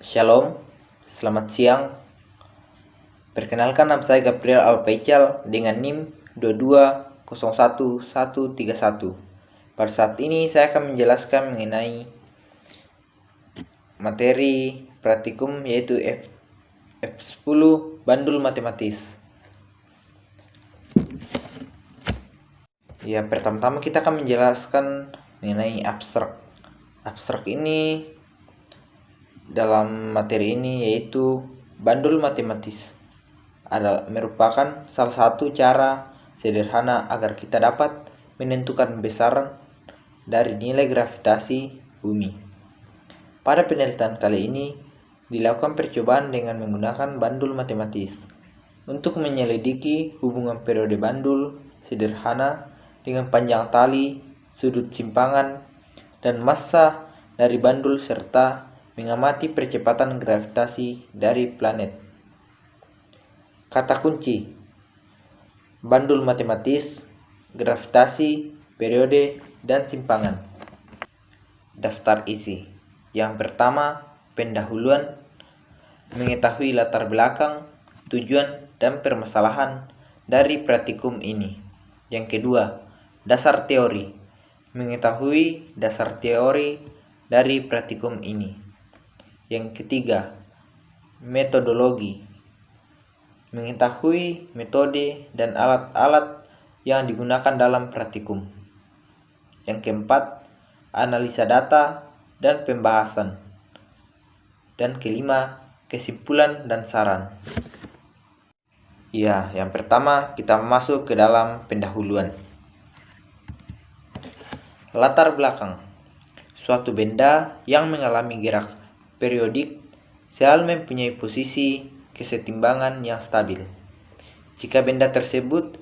Shalom, selamat siang. Perkenalkan, nama saya Gabriel Alpaical dengan NIM 2201131. Pada saat ini saya akan menjelaskan mengenai materi praktikum yaitu F10 Bandul Matematis. Ya, pertama-tama kita akan menjelaskan mengenai abstrak. Abstrak ini dalam materi ini yaitu bandul matematis adalah merupakan salah satu cara sederhana agar kita dapat menentukan besaran dari nilai gravitasi bumi. Pada penelitian kali ini dilakukan percobaan dengan menggunakan bandul matematis untuk menyelidiki hubungan periode bandul sederhana dengan panjang tali, sudut simpangan, dan massa dari bandul serta mengamati percepatan gravitasi dari planet. Kata kunci: bandul matematis, gravitasi, periode, dan simpangan. Daftar isi. Yang pertama, pendahuluan, mengetahui latar belakang, tujuan, dan permasalahan dari praktikum ini. Yang kedua, dasar teori, mengetahui dasar teori dari praktikum ini. Yang ketiga, metodologi, mengetahui metode dan alat-alat yang digunakan dalam praktikum. Yang keempat, analisa data dan pembahasan. Dan kelima, kesimpulan dan saran. Ya, yang pertama kita masuk ke dalam pendahuluan. Latar belakang. Suatu benda yang mengalami gerak periodik selalu mempunyai posisi kesetimbangan yang stabil. Jika benda tersebut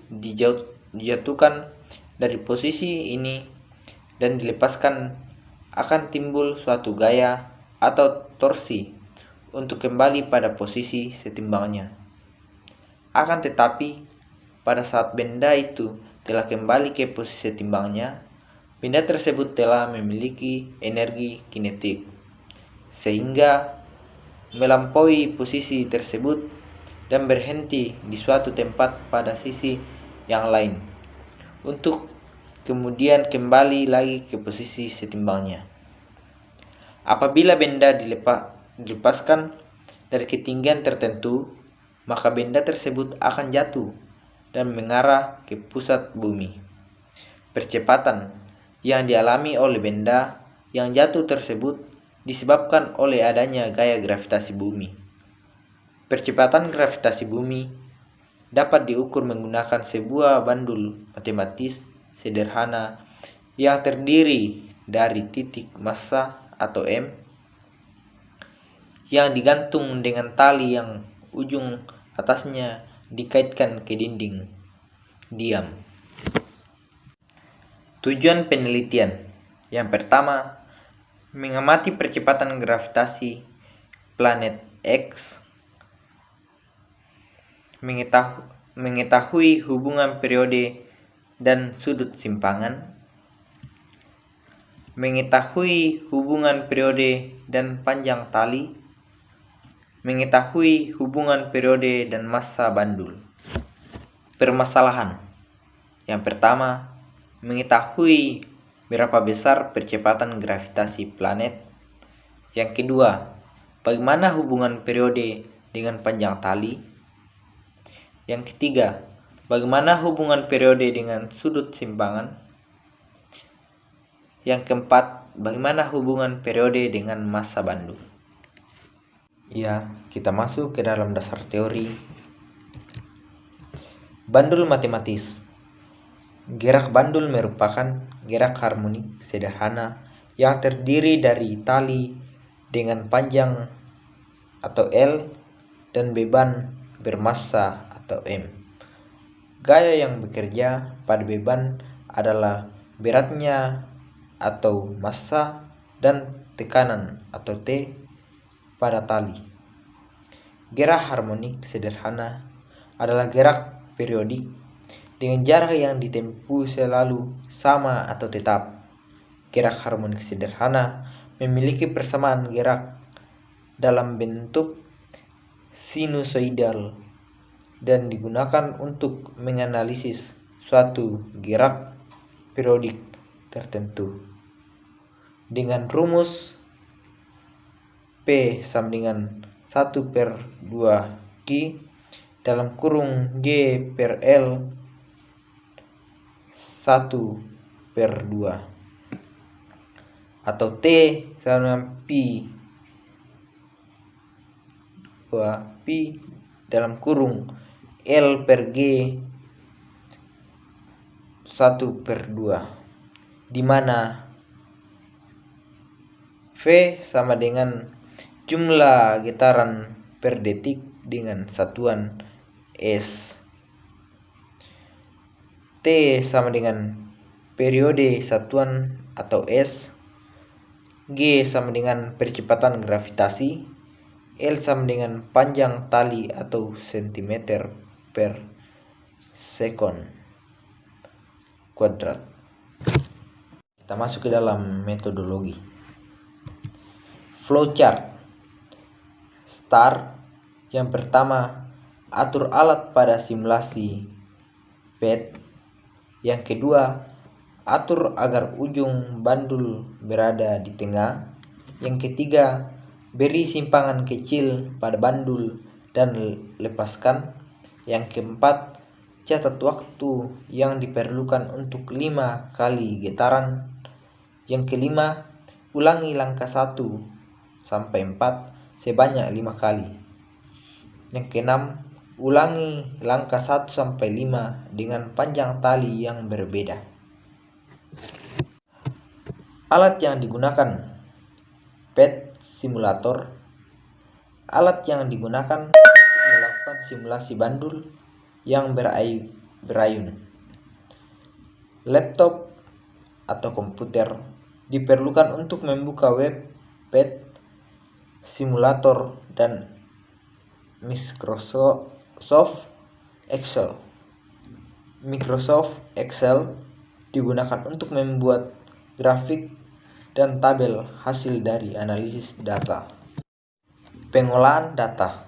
dijatuhkan dari posisi ini dan dilepaskan, akan timbul suatu gaya atau torsi untuk kembali pada posisi setimbangnya. Akan tetapi, pada saat benda itu telah kembali ke posisi setimbangnya, benda tersebut telah memiliki energi kinetik sehingga melampaui posisi tersebut dan berhenti di suatu tempat pada sisi yang lain untuk kemudian kembali lagi ke posisi setimbangnya. Apabila benda dilepaskan dari ketinggian tertentu, maka benda tersebut akan jatuh dan mengarah ke pusat bumi. Percepatan yang dialami oleh benda yang jatuh tersebut disebabkan oleh adanya gaya gravitasi bumi. Percepatan gravitasi bumi dapat diukur menggunakan sebuah bandul matematis sederhana yang terdiri dari titik massa atau M yang digantung dengan tali yang ujung atasnya dikaitkan ke dinding diam. Tujuan penelitian. Yang pertama, mengamati percepatan gravitasi planet X, mengetahui hubungan periode dan sudut simpangan, mengetahui hubungan periode dan panjang tali, mengetahui hubungan periode dan massa bandul. Permasalahan. Yang pertama, mengetahui berapa besar percepatan gravitasi planet. Yang kedua, bagaimana hubungan periode dengan panjang tali. Yang ketiga, bagaimana hubungan periode dengan sudut simpangan. Yang keempat, bagaimana hubungan periode dengan massa bandul. Ya, kita masuk ke dalam dasar teori. Bandul matematis. Gerak bandul merupakan gerak harmonik sederhana yang terdiri dari tali dengan panjang atau L dan beban bermassa atau M. Gaya yang bekerja pada beban adalah beratnya atau massa dan tekanan atau T pada tali. Gerak harmonik sederhana adalah gerak periodik dengan jarak yang ditempuh selalu sama atau tetap. Gerak harmonik sederhana memiliki persamaan gerak dalam bentuk sinusoidal dan digunakan untuk menganalisis suatu gerak periodik tertentu dengan rumus P sama dengan 1/2 Q dalam kurung G per L 1/2 atau T sama dengan Pi dalam kurung L per G 1/2, di mana V sama dengan jumlah getaran per detik dengan satuan S. T sama dengan periode satuan atau S. G sama dengan percepatan gravitasi. L sama dengan panjang tali atau cm per sekon kuadrat. Kita masuk ke dalam metodologi. Flowchart. Start. Yang pertama, atur alat pada simulasi PET. Yang kedua, atur agar ujung bandul berada di tengah. Yang ketiga, beri simpangan kecil pada bandul dan lepaskan. Yang keempat, catat waktu yang diperlukan untuk 5 kali getaran. Yang kelima, ulangi langkah 1 sampai 4 sebanyak 5 kali. Yang keenam, ulangi langkah 1 sampai 5 dengan panjang tali yang berbeda. Alat yang digunakan PET simulator. Alat yang digunakan untuk melakukan simulasi bandul yang berayun. Laptop atau komputer diperlukan untuk membuka web PET simulator dan Microsoft Excel. Microsoft Excel digunakan untuk membuat grafik dan tabel hasil dari analisis data. Pengolahan data.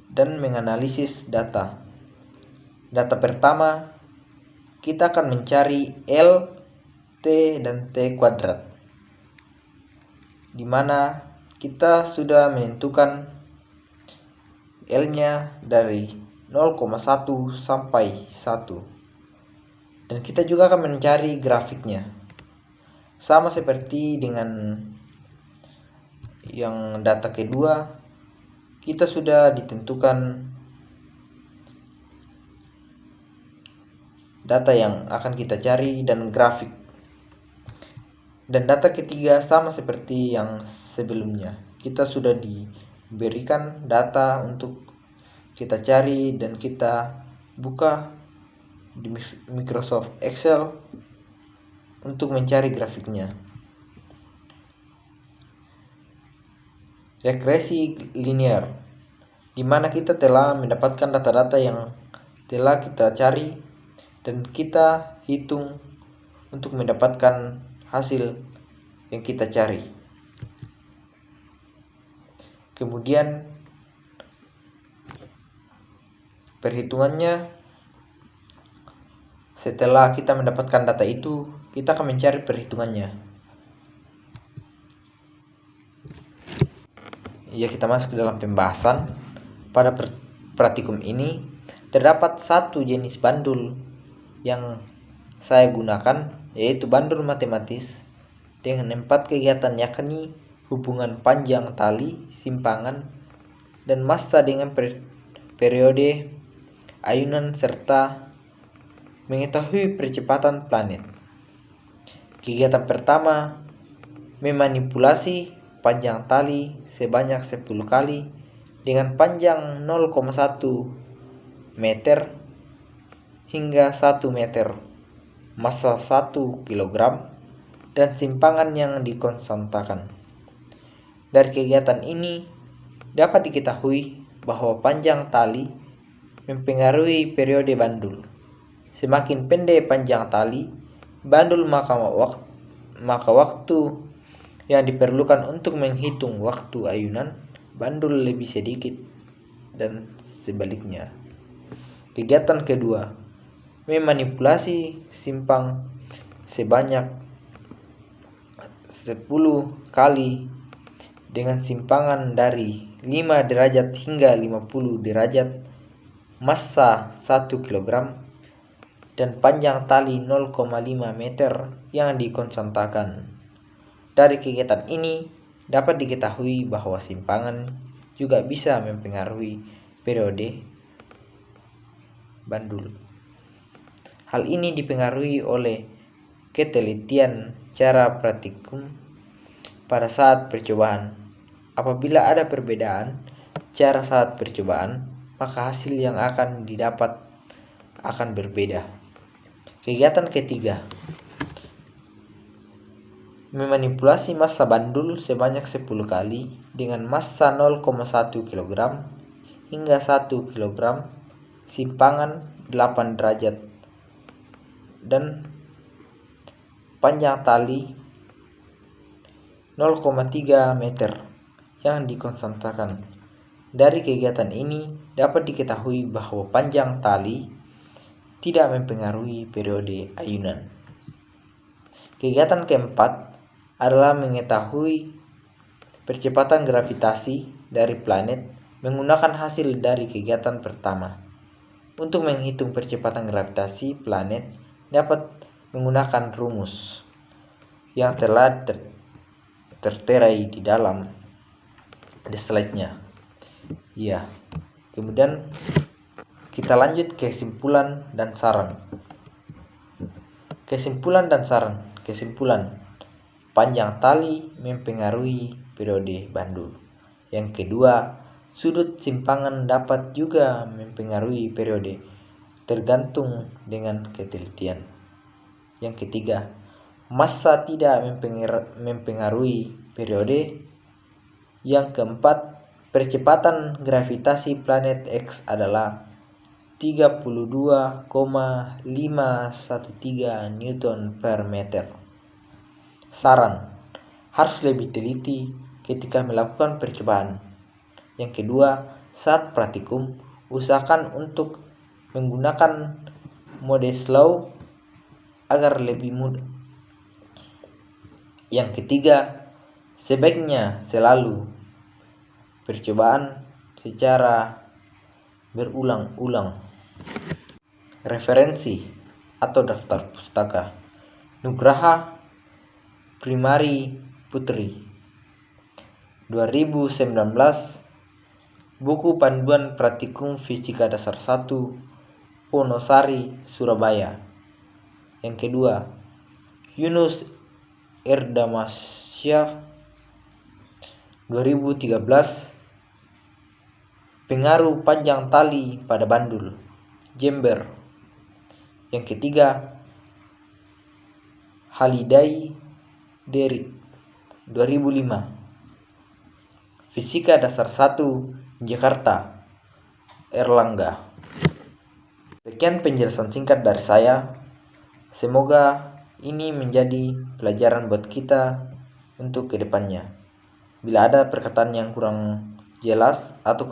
Dan menganalisis data. Data pertama, kita akan mencari L, T, dan T kuadrat, di mana kita sudah menentukan L-nya dari 0,1 sampai 1. Dan kita juga akan mencari grafiknya. Sama seperti dengan yang data kedua, kita sudah ditentukan data yang akan kita cari dan grafik. Dan data ketiga sama seperti yang sebelumnya. Kita sudah diberikan data untuk kita cari dan kita buka di Microsoft Excel untuk mencari grafiknya. Regresi linear, di mana kita telah mendapatkan data-data yang telah kita cari dan kita hitung untuk mendapatkan hasil yang kita cari. Kemudian perhitungannya, setelah kita mendapatkan data itu, kita akan mencari perhitungannya. Ya, kita masuk ke dalam pembahasan. Pada praktikum ini terdapat satu jenis bandul yang saya gunakan, yaitu bandul matematis dengan 4 kegiatan, yakni hubungan panjang tali, simpangan, dan massa dengan periode ayunan serta mengetahui percepatan planet. Kegiatan pertama, memanipulasi panjang tali sebanyak 10 kali dengan panjang 0,1 meter hingga 1 meter, massa 1 kg, dan simpangan yang dikonstantakan. Dari kegiatan ini dapat diketahui bahwa panjang tali mempengaruhi periode bandul. Semakin pendek panjang tali bandul, maka maka waktu yang diperlukan untuk menghitung waktu ayunan bandul lebih sedikit dan sebaliknya. Kegiatan kedua, memanipulasi simpang sebanyak 10 kali dengan simpangan dari 5 derajat hingga 50 derajat, massa 1 kg, dan panjang tali 0,5 meter yang dikonsentrakan. Dari kegiatan ini dapat diketahui bahwa simpangan juga bisa mempengaruhi periode bandul. Hal ini dipengaruhi oleh ketelitian cara praktikum pada saat percobaan. Apabila ada perbedaan cara saat percobaan, maka hasil yang akan didapat akan berbeda. Kegiatan ketiga, memanipulasi massa bandul sebanyak 10 kali dengan massa 0,1 kg hingga 1 kg, simpangan 8 derajat, dan panjang tali 0,3 meter yang dikonsentrakan. Dari kegiatan ini dapat diketahui bahwa panjang tali tidak mempengaruhi periode ayunan. Kegiatan keempat adalah mengetahui percepatan gravitasi dari planet menggunakan hasil dari kegiatan pertama. Untuk menghitung percepatan gravitasi planet dapat menggunakan rumus yang telah tertera di dalam slide-nya. Ya, kemudian kita lanjut ke kesimpulan dan saran. Kesimpulan dan saran. Kesimpulan, panjang tali mempengaruhi periode bandul. Yang kedua, sudut simpangan dapat juga mempengaruhi periode tergantung dengan ketelitian. Yang ketiga, massa tidak mempengaruhi periode. Yang keempat, percepatan gravitasi planet X adalah 32,513 Newton per meter. Saran, harus lebih teliti ketika melakukan percobaan. Yang kedua, saat praktikum, usahakan untuk menggunakan mode slow agar lebih mudah. Yang ketiga, sebaiknya selalu percobaan secara berulang-ulang. Referensi atau daftar pustaka: Nugraha Primari Putri 2019, Buku Panduan Praktikum Fisika Dasar 1, Wonosari, Surabaya. Yang kedua, Yunus Erdamasya 2013, Pengaruh Panjang Tali pada Bandul, Jember. Yang ketiga, Halidai Derik 2005, Fisika Dasar 1, Jakarta, Erlangga. Sekian penjelasan singkat dari saya. Semoga ini menjadi pelajaran buat kita untuk kedepannya. Bila ada perkataan yang kurang jelas atau